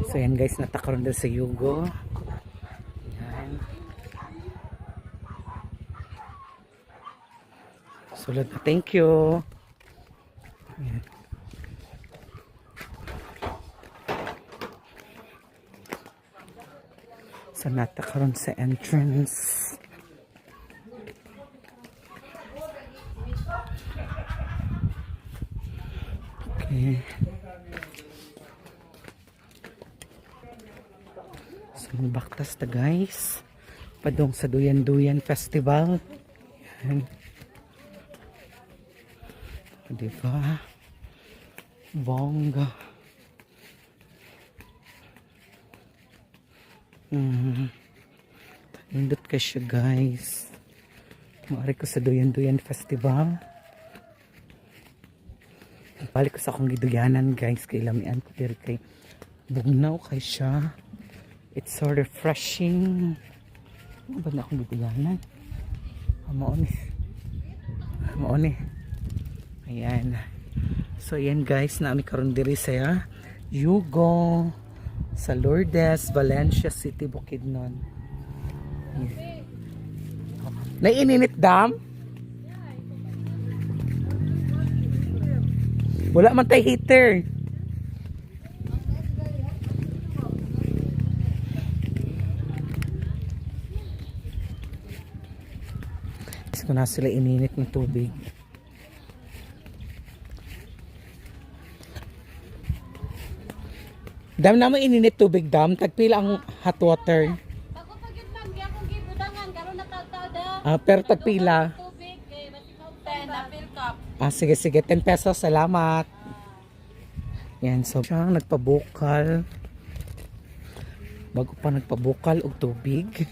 So yan guys, natakaroon din sa Yugo. Yan. Sulod na, thank you. Yan. So natakaroon sa entrance. Okay. So baktas ta guys. Padong sa Duyan-Duyan Festival. Yan. Diba? Bongga. Nindot ka siya guys. Maari ko sa Duyan-Duyan Festival. Balik ko sa akong giduyanan guys. Kay lamian ko diri kay bugnaw kay siya. It's so refreshing. Ano ba na akong giduyanan? Maoni. Ayan. So ayan guys. Naami karon diri sa Yugo. Sa Lourdes, Valencia City, Bukidnon. Naiinit dam? Wala man tayo heater. Gusto na sila ininit ng tubig. Dam na mo ininit tubig dam, tagpila ang hot water. Ako pag yun ma'am, kaya akong gibudangan, karon natagtao da. Pero tagpila. Tubig, kay matikaw 10 na fill cup. Sige, 10 pesos, salamat. Yan, so siya nagpabukal. Bago pa nagpabukal og tubig.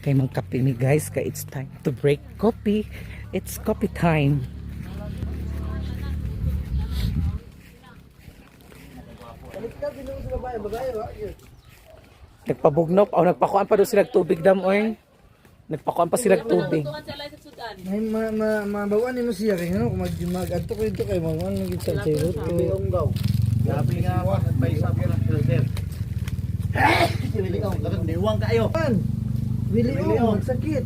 Kay magkape ni guys, kay it's time to break coffee. It's coffee time. Nagpabugnaw o nagpakuan pa daw sila tubig dam oy. Nagpakuan pa sila tubig. May mabawaan ni mo siya kay ano kung mag-adto ko dito kay mawala nang gitsa sa iro. Grabe nga ako, advice up yun ang filter. Willing kayo. Willie, magsakit.